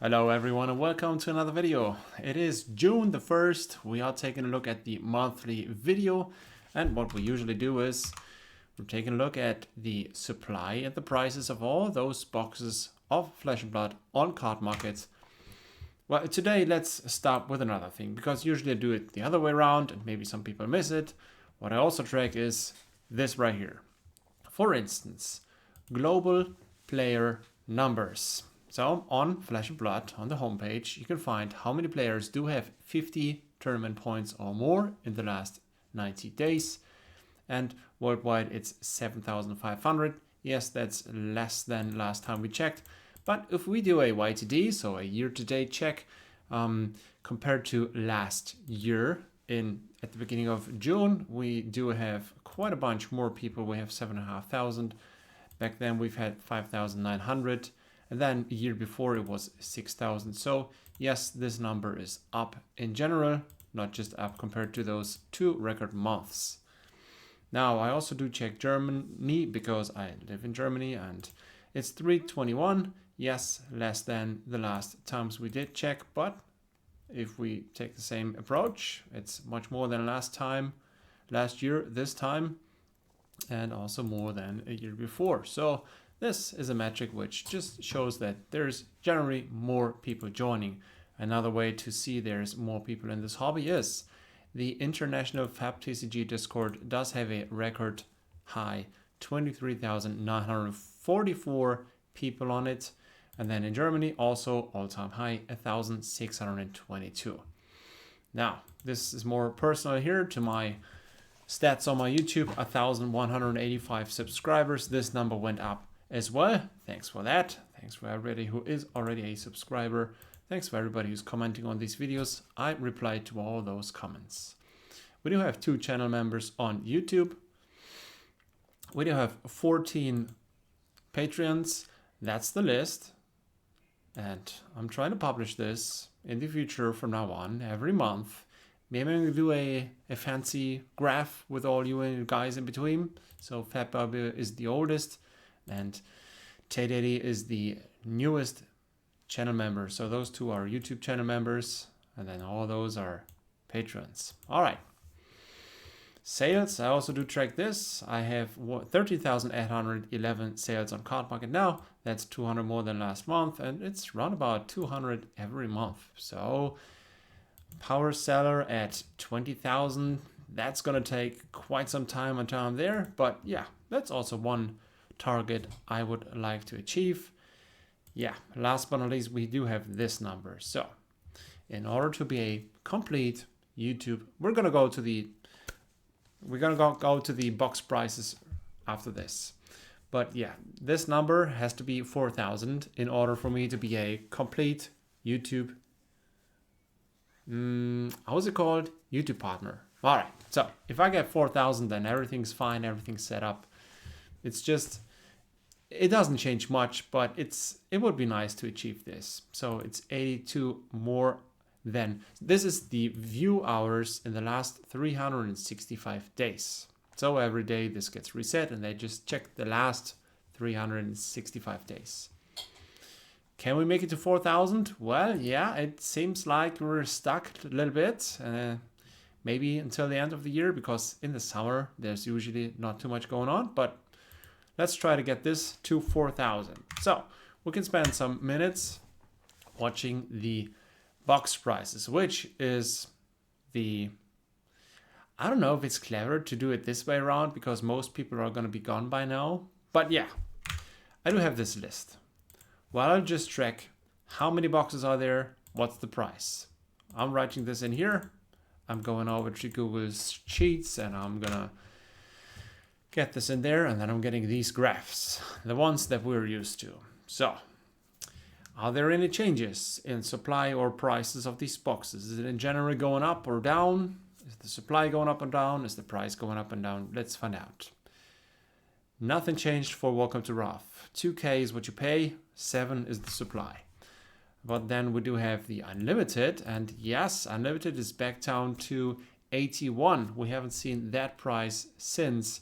Hello everyone and welcome to another video. It is June the 1st. We are taking a look at the monthly video, and what we usually do is we're taking a look at the supply and the prices of all those boxes of Flesh and Blood on card markets. Well, today let's start with another thing, because usually I do it the other way around and maybe some people miss it. What I also track is this right here. For instance, global player numbers. So on Flesh and Blood, on the homepage, you can find how many players do have 50 tournament points or more in the last 90 days. And worldwide, it's 7,500. Yes, that's less than last time we checked. But if we do a YTD, so a year-to-date check, compared to last year, at the beginning of June, we do have quite a bunch more people. We have 7,500. Back then, we've had 5,900. And then a year before it was 6,000. So yes, this number is up in general, not just up compared to those two record months. Now I also do check Germany because I live in Germany, and it's 321. Yes, less than the last times we did check, but if we take the same approach, it's much more than last year, this time, and also more than a year before. So this is a metric which just shows that there's generally more people joining. Another way to see there's more people in this hobby is the International FabTCG Discord does have a record high 23,944 people on it. And then in Germany, also all-time high 1,622. Now, this is more personal here to my stats on my YouTube, 1,185 subscribers. This number went up as well. Thanks for that. Thanks for everybody who is already a subscriber. Thanks for everybody who's commenting on these videos. I reply to all those comments. We do have 2 channel members on YouTube. We do have 14 Patreons. That's the list. And I'm trying to publish this in the future from now on, every month. Maybe I'm going to do a fancy graph with all you guys in between. So Fat Bubby is the oldest, and Tay is the newest channel member. So those 2 are YouTube channel members, and then all those are patrons. All right. Sales, I also do track this. I have 30,811 sales on card market now. That's 200 more than last month, and it's around about 200 every month. So power seller at 20,000. That's going to take quite some time until I'm there. But yeah, that's also one target I would like to achieve. Yeah, last but not least, we do have this number. So in order to be a complete YouTube, we're gonna go to the box prices after this. But yeah, this number has to be 4,000 in order for me to be a complete YouTube, how's it called? YouTube partner. All right, so if I get 4,000, then everything's fine, everything's set up. It's just, it doesn't change much, but it would be nice to achieve this. So it's 82 more than, this is the view hours in the last 365 days. So every day this gets reset and they just check the last 365 days. Can we make it to 4,000? Well, yeah, it seems like we're stuck a little bit. Maybe until the end of the year, because in the summer there's usually not too much going on, but let's try to get this to 4,000. So we can spend some minutes watching the box prices, which is I don't know if it's clever to do it this way around, because most people are going to be gone by now. But yeah, I do have this list. Well, I'll just track how many boxes are there, what's the price. I'm writing this in here. I'm going over to Google's Sheets and I'm going to get this in there, and then I'm getting these graphs, the ones that we're used to. So, are there any changes in supply or prices of these boxes? Is it in general going up or down? Is the supply going up and down? Is the price going up and down? Let's find out. Nothing changed for Welcome to Wrath. 2K is what you pay, 7 is the supply. But then we do have the Unlimited, and yes, Unlimited is back down to 81. We haven't seen that price since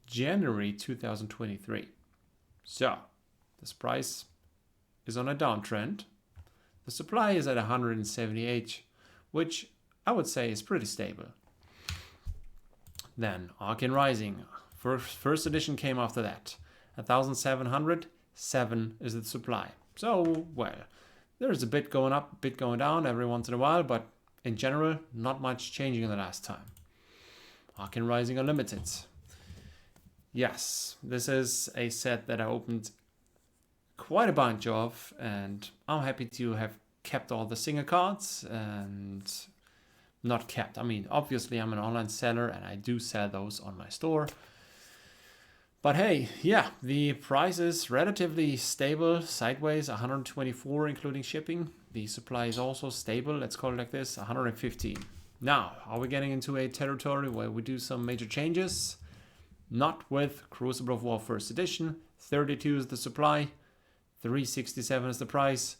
January 2023. So this price is on a downtrend. The supply is at 178, which I would say is pretty stable. Then Arcane Rising, first edition came after that. 1,707 is the supply. So, well, there's a bit going up, a bit going down every once in a while, but in general, not much changing in the last time. Arcane Rising Unlimited. Yes, this is a set that I opened quite a bunch of, and I'm happy to have kept all the single cards, and not kept. I mean, obviously I'm an online seller and I do sell those on my store. But hey, yeah, the price is relatively stable, sideways, 124 including shipping. The supply is also stable, let's call it like this, 115. Now, are we getting into a territory where we do some major changes? Not with Crucible of War First Edition. 32 is the supply, 367 is the price.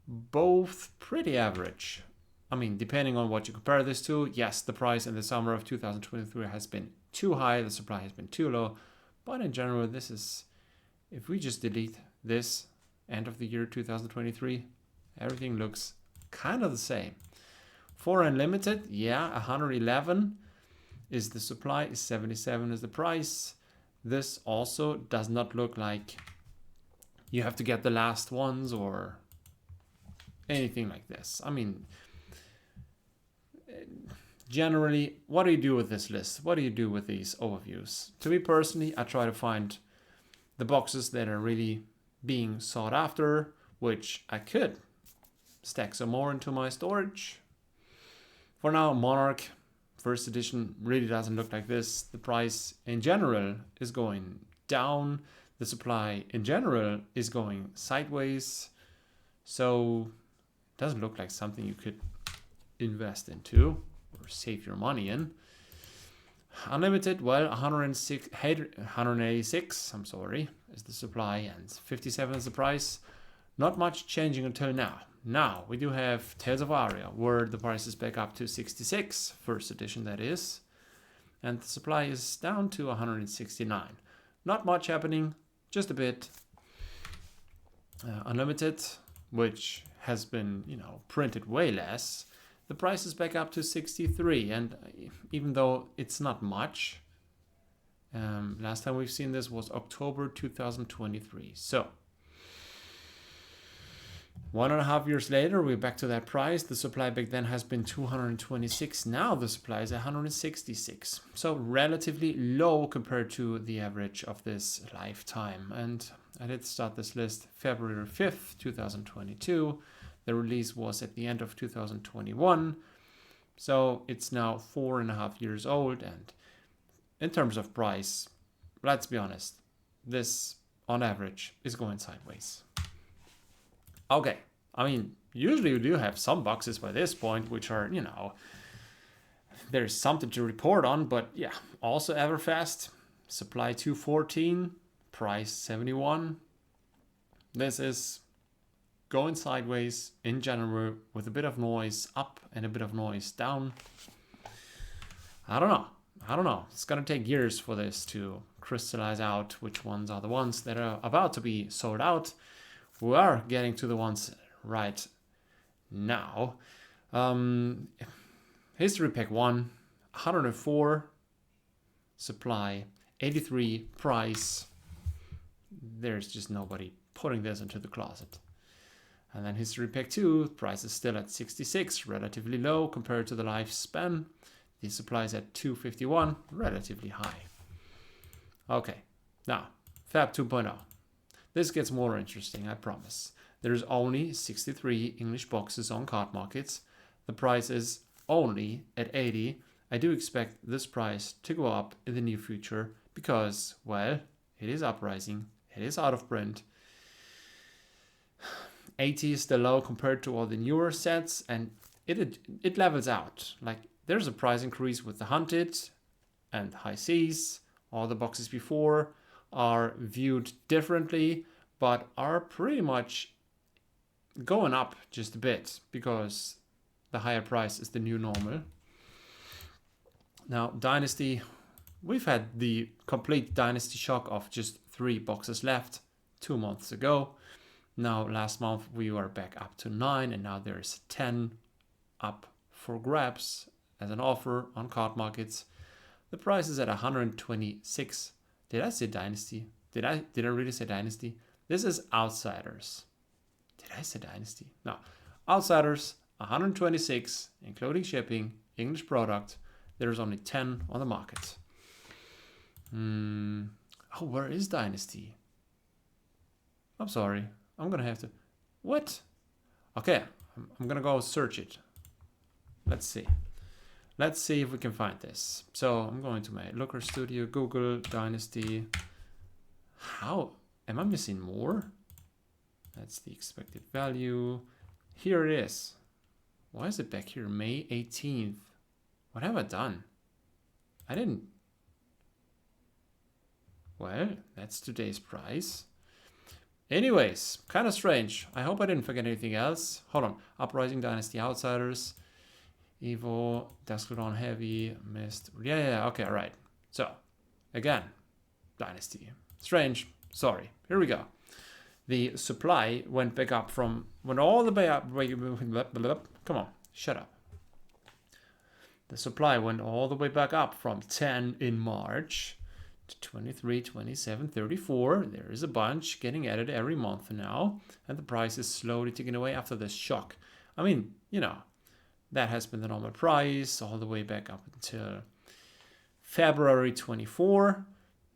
Both pretty average. I mean, depending on what you compare this to, yes, the price in the summer of 2023 has been too high, the supply has been too low. But in general, this is, if we just delete this end of the year 2023, everything looks kind of the same. For Unlimited, yeah, 111 is the supply, 77 is the price. This also does not look like you have to get the last ones or anything like this. I mean, generally, what do you do with this list? What do you do with these overviews? To me personally, I try to find the boxes that are really being sought after, which I could stack some more into my storage. For now, Monarch First Edition really doesn't look like this. The price in general is going down. The supply in general is going sideways. So it doesn't look like something you could invest into or save your money in. Unlimited, well, 186, I'm sorry, is the supply and 57 is the price. Not much changing until now. Now, we do have Tales of Aria, where the price is back up to 66, first edition that is. And the supply is down to 169. Not much happening, just a bit. Unlimited, which has been, printed way less. The price is back up to 63, and even though it's not much, last time we've seen this was October 2023. So 1.5 years later, we're back to that price. The supply back then has been 226. Now the supply is 166. So relatively low compared to the average of this lifetime. And I did start this list February 5th, 2022. The release was at the end of 2021. So it's now 4.5 years old. And in terms of price, let's be honest, this on average is going sideways. Okay, I mean, usually you do have some boxes by this point, which are, there's something to report on, but yeah, also Everfast, supply 214, price 71. This is going sideways in general with a bit of noise up and a bit of noise down. I don't know. It's going to take years for this to crystallize out which ones are the ones that are about to be sold out. We are getting to the ones right now. History Pack 1, 104 supply, 83 price. There's just nobody putting this into the closet. And then History Pack 2, price is still at 66, relatively low compared to the lifespan. The supply is at 251, relatively high. Okay, now Fab 2.0. This gets more interesting, I promise. There's only 63 English boxes on cardmarket. The price is only at 80. I do expect this price to go up in the near future because, well, it is uprising. It is out of print. 80 is still low compared to all the newer sets, and it levels out. Like, there's a price increase with the Hunted and High Seas. All the boxes before are viewed differently, but are pretty much going up just a bit because the higher price is the new normal. Now, Dynasty, we've had the complete Dynasty shock of just 3 boxes left 2 months ago. Now, last month we were back up to 9, and now there's 10 up for grabs as an offer on card markets. The price is at 126. Did I say Dynasty? Did I really say Dynasty? This is Outsiders. Did I say Dynasty? No. Outsiders, 126, including shipping, English product. There's only 10 on the market. Oh, where is Dynasty? I'm sorry. I'm going to have to... What? Okay, I'm going to go search it. Let's see. Let's see if we can find this. So I'm going to my Looker Studio, Google Dynasty. How? Am I missing more? That's the expected value. Here it is. Why is it back here? May 18th. What have I done? I didn't... Well, that's today's price. Anyways, kind of strange. I hope I didn't forget anything else. Hold on. Uprising Dynasty Outsiders. Evo, Dusk Dawn Heavy, Mist. Yeah, okay, all right. So, again, Dynasty. Strange. Sorry. Here we go. The supply went back up from... Went all the way up... Come on, shut up. The supply went all the way back up from 10 in March to 23, 27, 34. There is a bunch getting added every month now. And the price is slowly ticking away after this shock. I mean, you know, that has been the normal price all the way back up until February 24.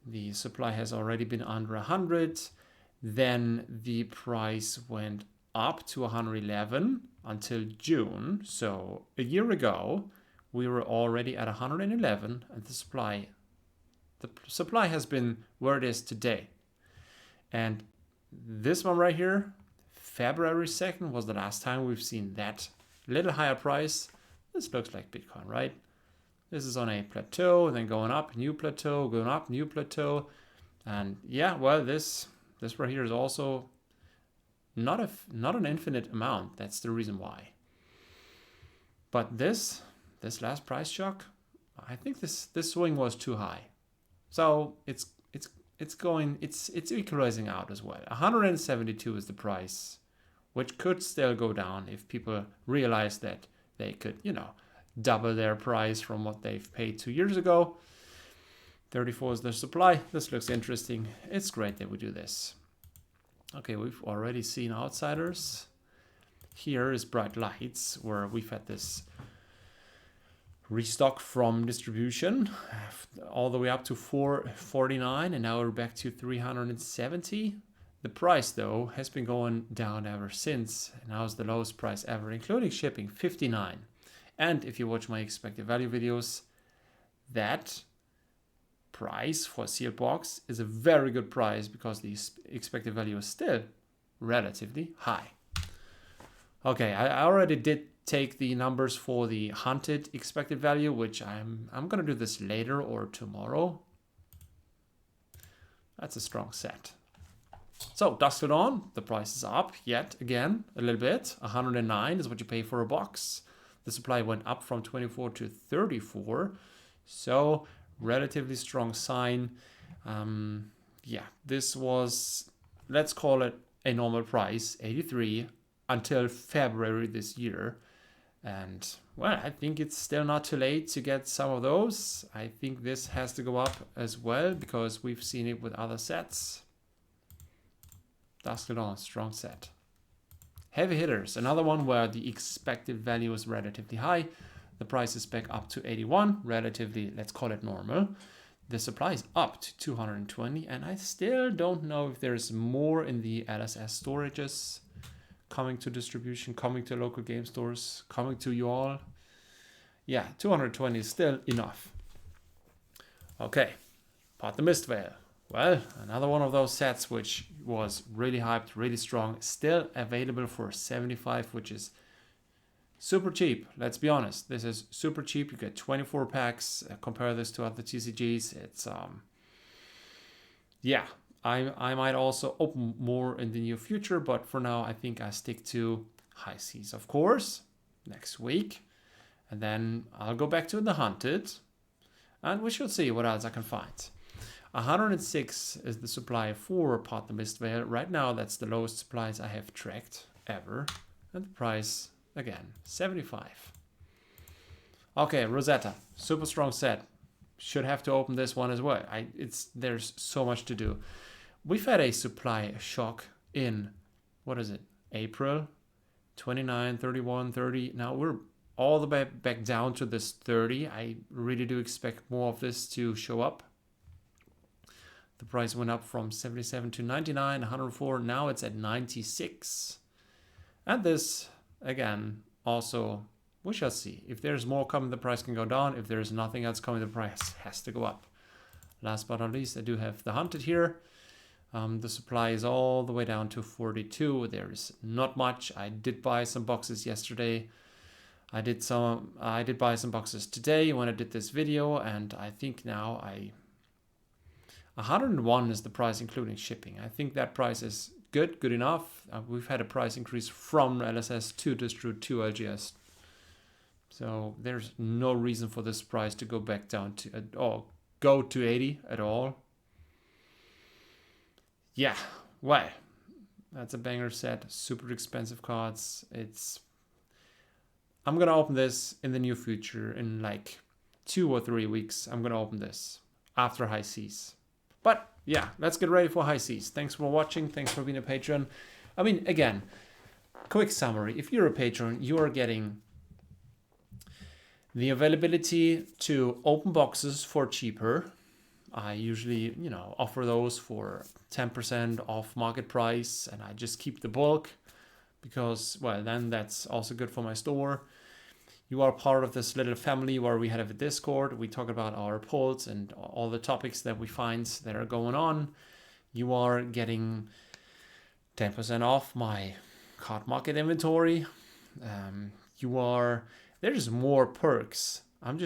The supply has already been under 100. Then the price went up to 111 until June. So a year ago, we were already at 111, and the supply has been where it is today. And this one right here, February 2nd, was the last time we've seen that little higher price. This looks like Bitcoin, right? This is on a plateau, then going up, new plateau, going up, new plateau. And yeah, well, this right here is also not an infinite amount. That's the reason why. But this last price shock, I think this swing was too high. So it's equalizing out as well. 172 is the price, which could still go down if people realize that they could, you know, double their price from what they've paid 2 years ago. 34 is the supply. This looks interesting. It's great that we do this. Okay, we've already seen Outsiders. Here is Bright Lights, where we've had this restock from distribution all the way up to 449, and now we're back to 370. The price, though, has been going down ever since. Now is the lowest price ever, including shipping, 59. And if you watch my expected value videos, that price for sealed box is a very good price because the expected value is still relatively high. Okay, I already did take the numbers for the hunted expected value, which I'm gonna do this later or tomorrow. That's a strong set. So Dusk Till Dawn, the price is up yet again a little bit. 109 is what you pay for a box. The supply went up from 24 to 34, so relatively strong sign. Yeah, this was, let's call it a normal price, 83, until February this year. And well, I think it's still not too late to get some of those. I think this has to go up as well because we've seen it with other sets. Dusk Till Dawn, strong set. Heavy hitters, another one where the expected value is relatively high. The price is back up to 81, relatively, let's call it normal. The supply is up to 220, and I still don't know if there's more in the LSS storages coming to distribution, coming to local game stores, coming to you all. Yeah, 220 is still enough. Okay, Pot the Mist Veil. Well, another one of those sets which was really hyped, really strong, still available for 75, which is super cheap. Let's be honest, this is super cheap. You get 24 packs. Compare this to other TCGs. It's yeah, I might also open more in the near future, but for now I think I stick to High Seas, of course, next week, and then I'll go back to the Hunted, and we should see what else I can find. 106 is the supply for Pot the Mist Veil. Right now, that's the lowest supplies I have tracked ever. And the price, again, 75. Okay, Rosetta, super strong set. Should have to open this one as well. There's so much to do. We've had a supply shock in, what is it, April? 29, 31, 30. Now we're all the way back down to this 30. I really do expect more of this to show up. The price went up from 77 to 99, 104. Now it's at 96. And this, again, also, we shall see. If there's more coming, the price can go down. If there's nothing else coming, the price has to go up. Last but not least, I do have the Hunted here. The supply is all the way down to 42. There's not much. I did buy some boxes yesterday. I did buy some boxes today when I did this video, and I think now 101 is the price including shipping. I think that price is good enough. We've had a price increase from LSS to Distro to LGS. So there's no reason for this price to go back down to, or go to 80 at all. Yeah, well, that's a banger set. Super expensive cards. I'm gonna open this in the near future. In like 2 or 3 weeks, I'm gonna open this after high seas. But yeah, let's get ready for high seas. Thanks for watching. Thanks for being a patron. I mean, again, quick summary. If you're a patron, you are getting the availability to open boxes for cheaper. I usually, offer those for 10% off market price, and I just keep the bulk because, well, then that's also good for my store. You are part of this little family where we have a Discord. We talk about our polls and all the topics that we find that are going on. You are getting 10% off my card market inventory. There's more perks. I'm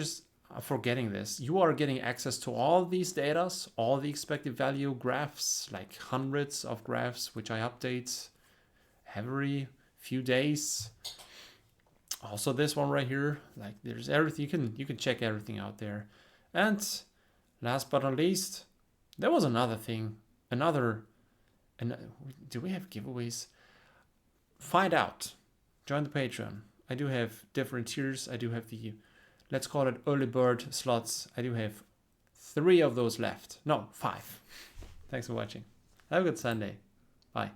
forgetting this. You are getting access to all these data, all the expected value graphs, like hundreds of graphs, which I update every few days. Also this one right here, like there's everything. You can check everything out there. And last but not least, there was another thing. Do we have giveaways? Find out. Join the Patreon. I do have different tiers. I do have the, let's call it early bird slots. I do have 3 of those left. No, 5. Thanks for watching. Have a good Sunday. Bye.